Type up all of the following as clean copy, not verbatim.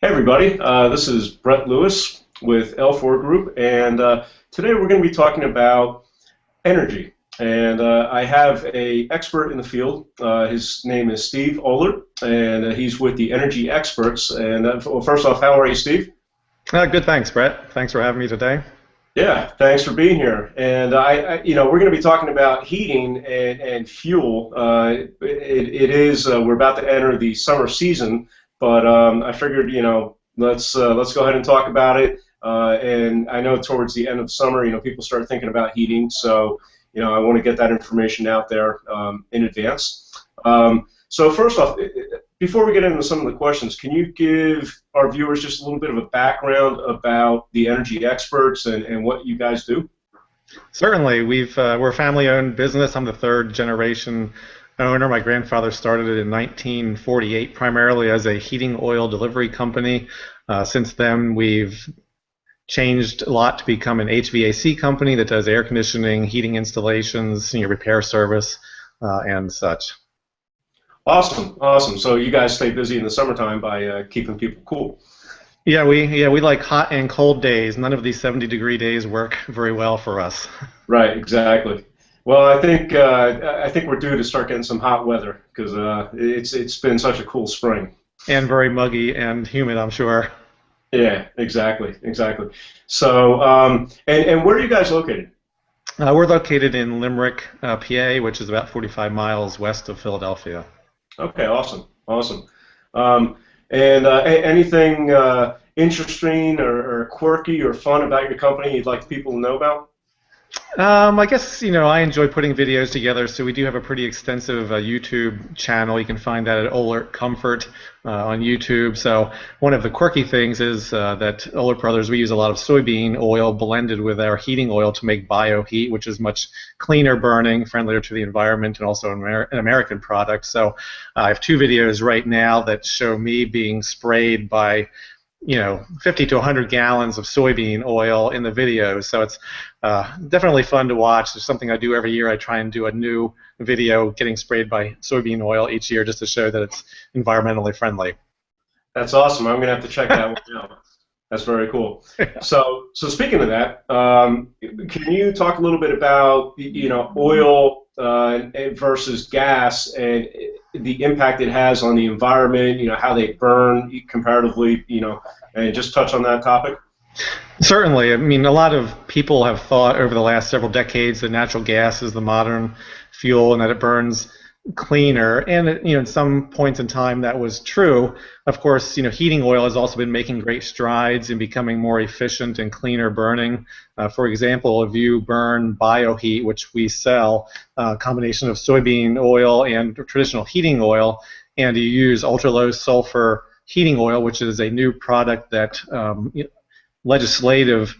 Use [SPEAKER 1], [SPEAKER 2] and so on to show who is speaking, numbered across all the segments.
[SPEAKER 1] Hey everybody, this is Brett Lewis with L4 Group, and today we're going to be talking about energy. And I have a expert in the field. His name is Steve Oler, and he's with the Energy Experts. And well, first off, how are you, Steve?
[SPEAKER 2] Good, thanks, Brett. Thanks for having me today.
[SPEAKER 1] Yeah, thanks for being here. And we're going to be talking about heating and fuel. It is we're about to enter the summer season, but I figured let's go ahead and talk about it. And I know towards the end of summer, people start thinking about heating, so I want to get that information out there in advance. So first off, before we get into some of the questions, can you give our viewers just a little bit of a background about the Energy Experts and what you guys do?
[SPEAKER 2] Certainly, we're a family-owned business. I'm the third generation owner. My grandfather started it in 1948, primarily as a heating oil delivery company. Since then, we've changed a lot to become an HVAC company that does air conditioning, heating installations, repair service, and such.
[SPEAKER 1] Awesome, awesome. So you guys stay busy in the summertime by keeping people cool.
[SPEAKER 2] Yeah, we like hot and cold days. None of these 70-degree days work very well for us.
[SPEAKER 1] Right, exactly. Well, I think we're due to start getting some hot weather because it's been such a cool spring.
[SPEAKER 2] And very muggy and humid, I'm sure.
[SPEAKER 1] Yeah, exactly, exactly. So, and where are you guys located?
[SPEAKER 2] We're located in Limerick, PA, which is about 45 miles west of Philadelphia.
[SPEAKER 1] Okay, awesome, awesome. And anything interesting or quirky or fun about your company you'd like people to know about?
[SPEAKER 2] I guess, I enjoy putting videos together, so we do have a pretty extensive YouTube channel. You can find that at Olert Comfort on YouTube. So one of the quirky things is that Olert Brothers, we use a lot of soybean oil blended with our heating oil to make bioheat, which is much cleaner burning, friendlier to the environment, and also an American product. So I have two videos right now that show me being sprayed by 50 to 100 gallons of soybean oil in the video. So it's definitely fun to watch. It's something I do every year. I try and do a new video getting sprayed by soybean oil each year just to show that it's environmentally friendly.
[SPEAKER 1] That's awesome. I'm gonna have to check that one out. That's very cool. So speaking of that, can you talk a little bit about oil versus gas and the impact it has on the environment? How they burn comparatively. And just touch on that topic.
[SPEAKER 2] Certainly. I mean, a lot of people have thought over the last several decades that natural gas is the modern fuel and that it burns cleaner, and at some points in time that was true. Of course, heating oil has also been making great strides in becoming more efficient and cleaner burning. For example, if you burn bioheat, which we sell, a combination of soybean oil and traditional heating oil, and you use ultra-low sulfur heating oil, which is a new product that legislative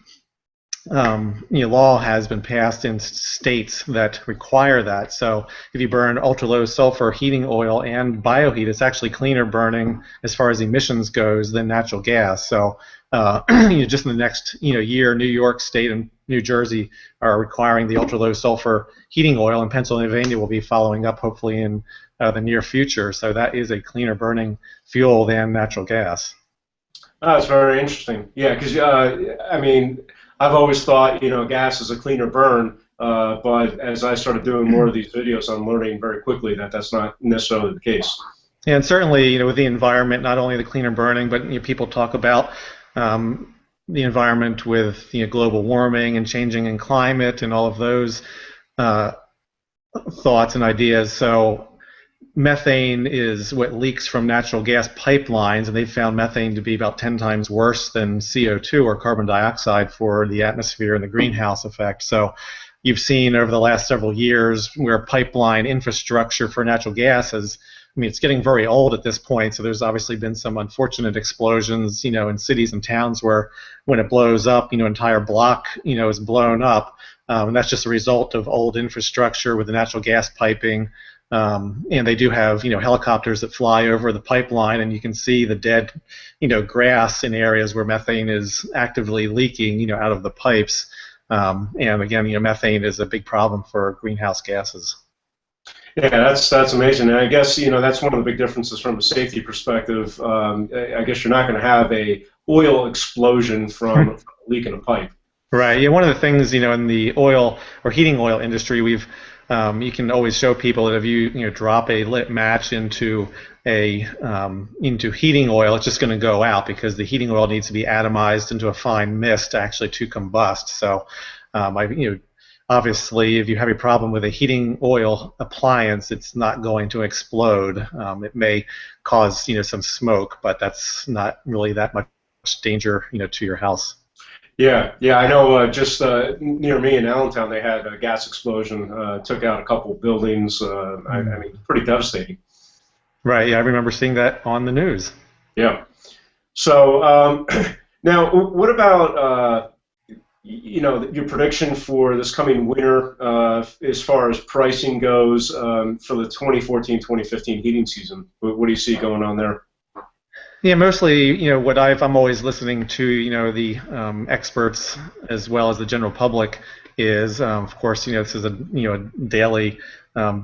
[SPEAKER 2] law has been passed in states that require that. So if you burn ultra-low sulfur heating oil and bioheat, it's actually cleaner burning as far as emissions goes than natural gas. So just in the next year, New York State and New Jersey are requiring the ultra-low sulfur heating oil, and Pennsylvania will be following up hopefully in the near future. So that is a cleaner burning fuel than natural gas.
[SPEAKER 1] Oh, that's very interesting. Yeah, because I mean, I've always thought gas is a cleaner burn, but as I started doing more of these videos, I'm learning very quickly that that's not necessarily the case.
[SPEAKER 2] And certainly, with the environment, not only the cleaner burning, but people talk about the environment with global warming and changing in climate and all of those thoughts and ideas. So methane is what leaks from natural gas pipelines, and they've found methane to be about 10 times worse than CO2 or carbon dioxide for the atmosphere and the greenhouse effect. So you've seen over the last several years where pipeline infrastructure for natural gas is, it's getting very old at this point, so there's obviously been some unfortunate explosions, in cities and towns where when it blows up, entire block, is blown up, and that's just a result of old infrastructure with the natural gas piping. And they do have, helicopters that fly over the pipeline, and you can see the dead, grass in areas where methane is actively leaking, out of the pipes. And again, methane is a big problem for greenhouse gases.
[SPEAKER 1] Yeah, that's amazing, and I guess that's one of the big differences from a safety perspective. I guess you're not going to have a oil explosion from a leak in a pipe.
[SPEAKER 2] Right. Yeah. One of the things, in the oil or heating oil industry, you can always show people that if you drop a lit match into heating oil, it's just going to go out because the heating oil needs to be atomized into a fine mist actually to combust. So, obviously, if you have a problem with a heating oil appliance, it's not going to explode. It may cause some smoke, but that's not really that much danger to your house.
[SPEAKER 1] Yeah, yeah, I know. Just near me in Allentown, they had a gas explosion, took out a couple buildings. I mean, pretty devastating.
[SPEAKER 2] Right. Yeah, I remember seeing that on the news.
[SPEAKER 1] Yeah. So now, what about your prediction for this coming winter as far as pricing goes for the 2014-2015 heating season? What do you see going on there?
[SPEAKER 2] Yeah, mostly, I'm always listening to, the experts as well as the general public is, of course, this is a daily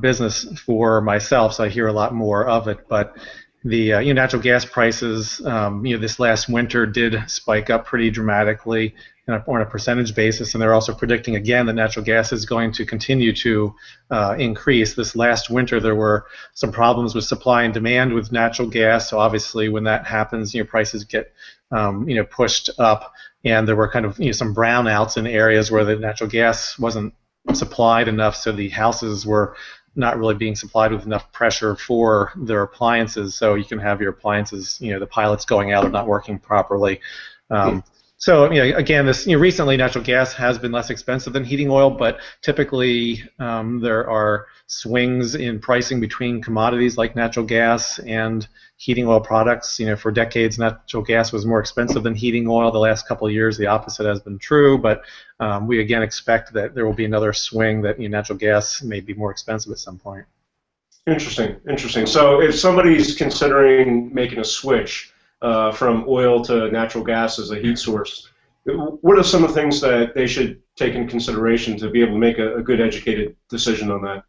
[SPEAKER 2] business for myself, so I hear a lot more of it. But the natural gas prices, this last winter did spike up pretty dramatically on a percentage basis, and they're also predicting again that natural gas is going to continue to increase. This last winter, there were some problems with supply and demand with natural gas, so obviously when that happens, prices get pushed up, and there were kind of some brownouts in areas where the natural gas wasn't supplied enough, so the houses were not really being supplied with enough pressure for their appliances, so you can have your appliances, the pilots going out or not working properly. Um, so, again, this recently natural gas has been less expensive than heating oil, but typically there are swings in pricing between commodities like natural gas and heating oil products. For decades, natural gas was more expensive than heating oil. The last couple of years, the opposite has been true, but we again expect that there will be another swing that natural gas may be more expensive at some point.
[SPEAKER 1] Interesting, interesting. So if somebody's considering making a switch from oil to natural gas as a heat source, what are some of the things that they should take in consideration to be able to make a good educated decision on that?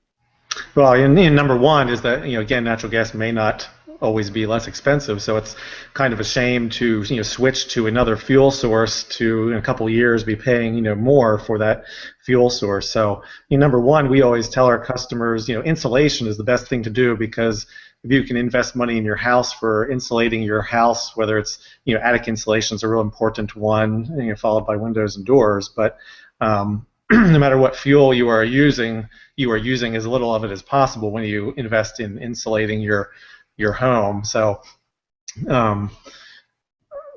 [SPEAKER 2] Well, number one is that again, natural gas may not always be less expensive, so it's kind of a shame to switch to another fuel source to in a couple of years be paying more for that fuel source. So number one, we always tell our customers insulation is the best thing to do because if you can invest money in your house for insulating your house, whether it's attic insulation is a real important one, followed by windows and doors, but no matter what fuel you are using as little of it as possible when you invest in insulating your home. So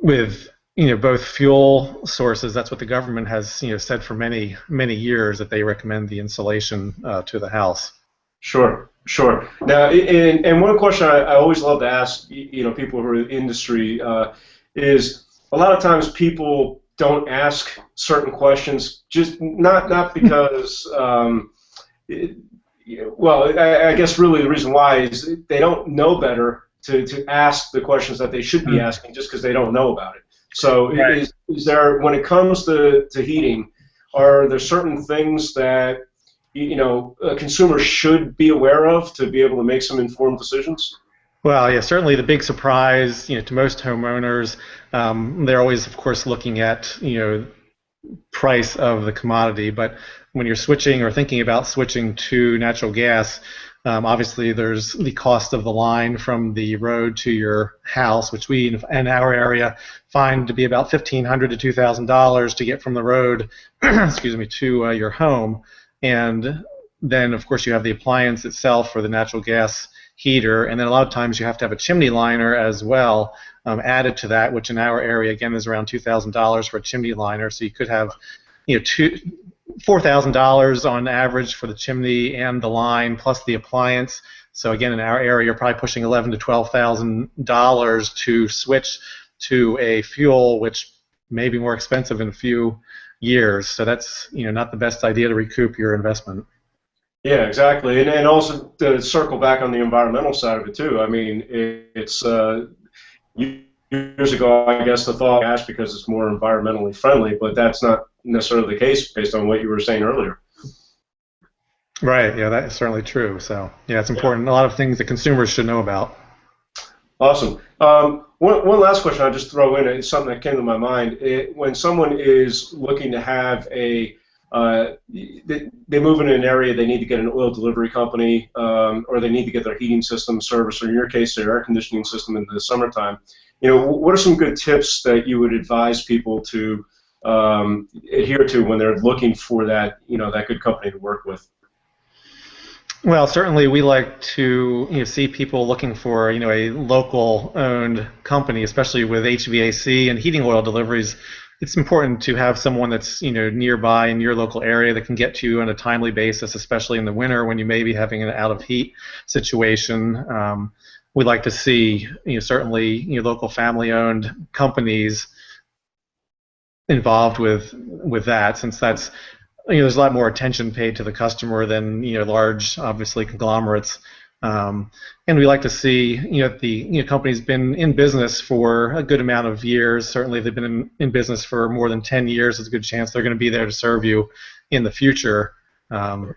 [SPEAKER 2] with both fuel sources, that's what the government has said for many years that they recommend the insulation to the house.
[SPEAKER 1] Sure, sure. Now, and one question I always love to ask, people who are in the industry, is a lot of times people don't ask certain questions, just not because, well, I guess really the reason why is they don't know better to ask the questions that they should be asking just because they don't know about it. So
[SPEAKER 2] Right.
[SPEAKER 1] is there, when it comes to heating, are there certain things that a consumer should be aware of to be able to make some informed decisions?
[SPEAKER 2] Well, yeah, certainly the big surprise, to most homeowners, they're always, of course, looking at, price of the commodity. But when you're switching or thinking about switching to natural gas, obviously there's the cost of the line from the road to your house, which we in our area find to be about $1,500 to $2,000 to get from the road, excuse me, to your home. And then, of course, you have the appliance itself for the natural gas heater, and then a lot of times you have to have a chimney liner as well added to that, which in our area again is around $2,000 for a chimney liner. So you could have $4,000 on average for the chimney and the line plus the appliance. So again, in our area, you're probably pushing $11,000 to $12,000 to switch to a fuel which may be more expensive in a few years. So that's not the best idea to recoup your investment.
[SPEAKER 1] Yeah, exactly. And also to circle back on the environmental side of it too. I mean, it's years ago, I guess the thought gas because it's more environmentally friendly, but that's not necessarily the case based on what you were saying earlier.
[SPEAKER 2] Right. Yeah, that is certainly true. So yeah, it's important. A lot of things that consumers should know about.
[SPEAKER 1] Awesome. One last question I'll just throw in. It's something that came to my mind. When someone is looking to have they move in an area, they need to get an oil delivery company, or they need to get their heating system serviced, or in your case, their air conditioning system in the summertime. What are some good tips that you would advise people to adhere to when they're looking for that good company to work with?
[SPEAKER 2] Well, certainly we like to see people looking for a local owned company, especially with HVAC and heating oil deliveries. It's important to have someone that's nearby in your local area that can get to you on a timely basis, especially in the winter when you may be having an out of heat situation. We like to see certainly local family owned companies involved with that, since that's there's a lot more attention paid to the customer than large, obviously, conglomerates. And we like to see the company's been in business for a good amount of years. Certainly, if they've been in business for more than 10 years, there's a good chance they're going to be there to serve you in the future.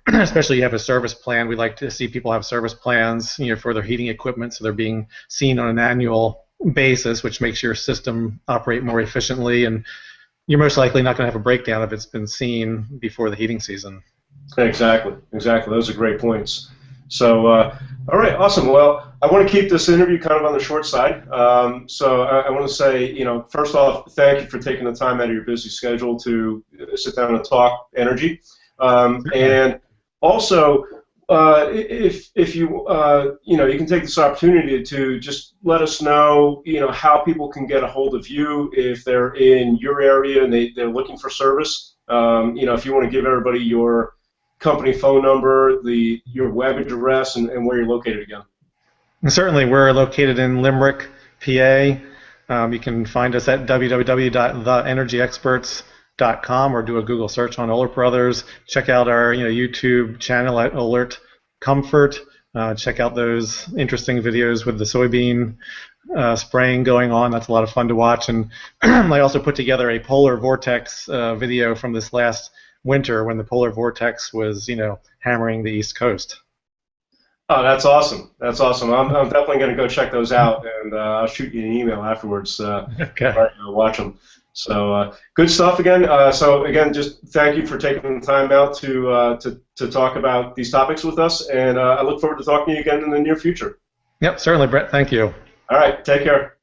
[SPEAKER 2] Especially, you have a service plan. We like to see people have service plans for their heating equipment, so they're being seen on an annual basis, which makes your system operate more efficiently, and you're most likely not going to have a breakdown if it's been seen before the heating season.
[SPEAKER 1] Exactly, exactly. Those are great points. So, all right, awesome. Well, I want to keep this interview kind of on the short side. So I want to say, first off, thank you for taking the time out of your busy schedule to sit down and talk energy. And also, if you, you can take this opportunity to just let us know, how people can get a hold of you if they're in your area and they're looking for service. If you want to give everybody your company phone number, your web address, and where you're located again.
[SPEAKER 2] And certainly, we're located in Limerick, PA. You can find us at www.theenergyexperts.com or do a Google search on Oler Brothers. Check out our YouTube channel at Alert Comfort. Check out those interesting videos with the soybean spraying going on. That's a lot of fun to watch. And I also put together a polar vortex video from this last winter when the polar vortex was, hammering the East Coast.
[SPEAKER 1] Oh, that's awesome. That's awesome. I'm definitely going to go check those out, and I'll shoot you an email afterwards.
[SPEAKER 2] Okay.
[SPEAKER 1] Right, watch them. So good stuff again. So again, just thank you for taking the time out to talk about these topics with us, and I look forward to talking to you again in the near future.
[SPEAKER 2] Yep, certainly, Brett. Thank you.
[SPEAKER 1] All right, take care.